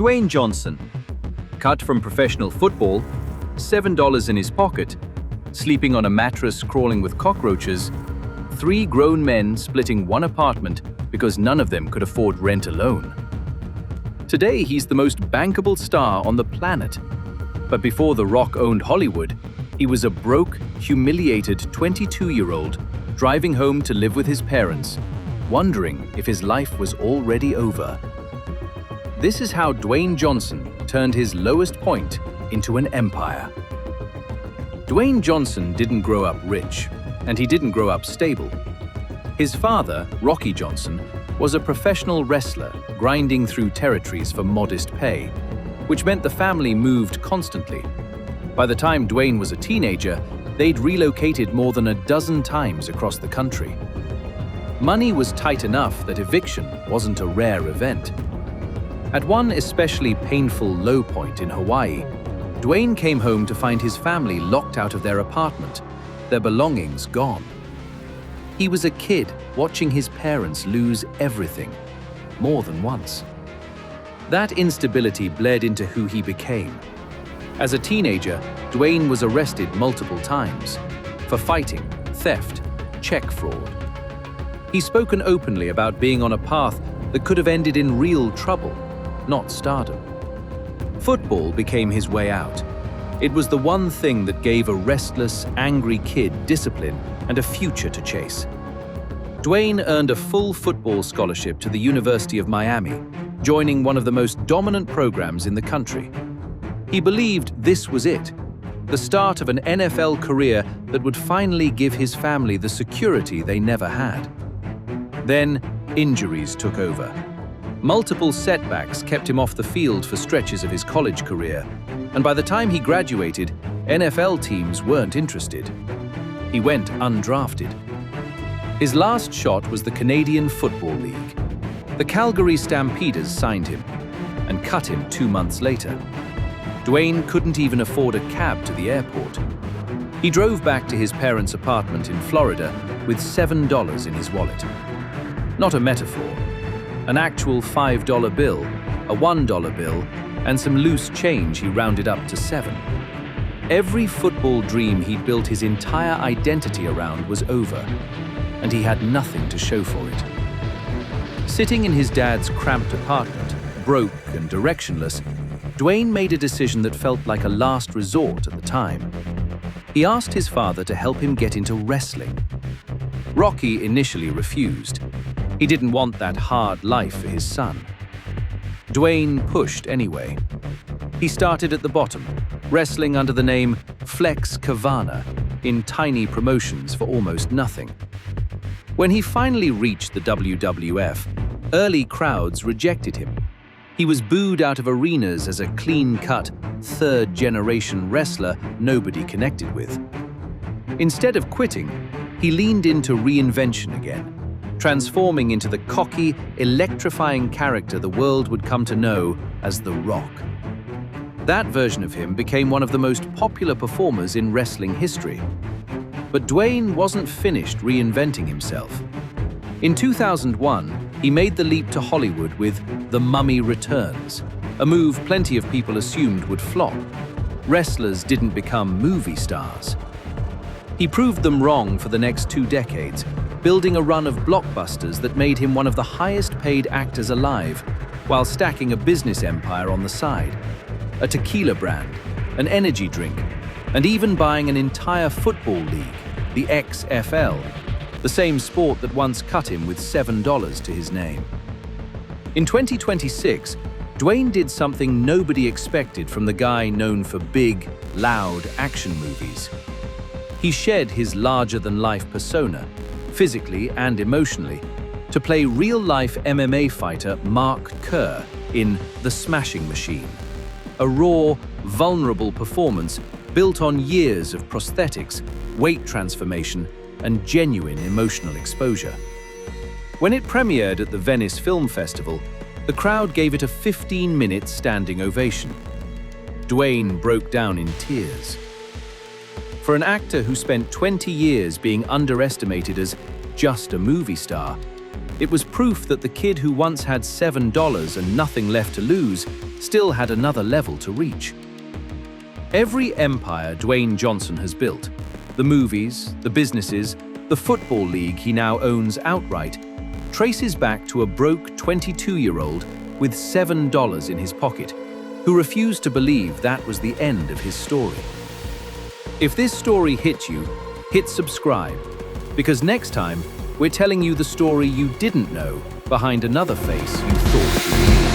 Dwayne Johnson, cut from professional football, $7 in his pocket, sleeping on a mattress crawling with cockroaches, 3 grown men splitting one apartment because none of them could afford rent alone. Today, he's the most bankable star on the planet. But before The Rock owned Hollywood, he was a broke, humiliated 22-year-old driving home to live with his parents, wondering if his life was already over. This is how Dwayne Johnson turned his lowest point into an empire. Dwayne Johnson didn't grow up rich, and he didn't grow up stable. His father, Rocky Johnson, was a professional wrestler grinding through territories for modest pay, which meant the family moved constantly. By the time Dwayne was a teenager, they'd relocated more than a dozen times across the country. Money was tight enough that eviction wasn't a rare event. At one especially painful low point in Hawaii, Dwayne came home to find his family locked out of their apartment, their belongings gone. He was a kid watching his parents lose everything, more than once. That instability bled into who he became. As a teenager, Dwayne was arrested multiple times for fighting, theft, check fraud. He's spoken openly about being on a path that could have ended in real trouble, not stardom. Football became his way out. It was the one thing that gave a restless, angry kid discipline and a future to chase. Dwayne earned a full football scholarship to the University of Miami, joining one of the most dominant programs in the country. He believed this was it, the start of an NFL career that would finally give his family the security they never had. Then, injuries took over. Multiple setbacks kept him off the field for stretches of his college career, and by the time he graduated, NFL teams weren't interested. He went undrafted. His last shot was the Canadian Football League. The Calgary Stampeders signed him and cut him 2 months later. Dwayne couldn't even afford a cab to the airport. He drove back to his parents' apartment in Florida with $7 in his wallet. Not a metaphor. An actual $5 bill, a $1 bill, and some loose change he rounded up to 7. Every football dream he'd built his entire identity around was over, and he had nothing to show for it. Sitting in his dad's cramped apartment, broke and directionless, Dwayne made a decision that felt like a last resort at the time. He asked his father to help him get into wrestling. Rocky initially refused. He didn't want that hard life for his son. Dwayne pushed anyway. He started at the bottom, wrestling under the name Flex Kavana in tiny promotions for almost nothing. When he finally reached the WWF, early crowds rejected him. He was booed out of arenas as a clean-cut, third-generation wrestler nobody connected with. Instead of quitting, he leaned into reinvention again, transforming into the cocky, electrifying character the world would come to know as The Rock. That version of him became one of the most popular performers in wrestling history. But Dwayne wasn't finished reinventing himself. In 2001, he made the leap to Hollywood with The Mummy Returns, a move plenty of people assumed would flop. Wrestlers didn't become movie stars. He proved them wrong for the next 2 decades, building a run of blockbusters that made him one of the highest-paid actors alive, while stacking a business empire on the side, a tequila brand, an energy drink, and even buying an entire football league, the XFL, the same sport that once cut him with $7 to his name. In 2026, Dwayne did something nobody expected from the guy known for big, loud action movies. He shed his larger-than-life persona, physically and emotionally, to play real-life MMA fighter Mark Kerr in The Smashing Machine, a raw, vulnerable performance built on years of prosthetics, weight transformation, and genuine emotional exposure. When it premiered at the Venice Film Festival, the crowd gave it a 15-minute standing ovation. Dwayne broke down in tears. For an actor who spent 20 years being underestimated as just a movie star, it was proof that the kid who once had $7 and nothing left to lose still had another level to reach. Every empire Dwayne Johnson has built, the movies, the businesses, the football league he now owns outright, traces back to a broke 22-year-old with $7 in his pocket, who refused to believe that was the end of his story. If this story hit you, hit subscribe, because next time we're telling you the story you didn't know behind another face you thought you knew.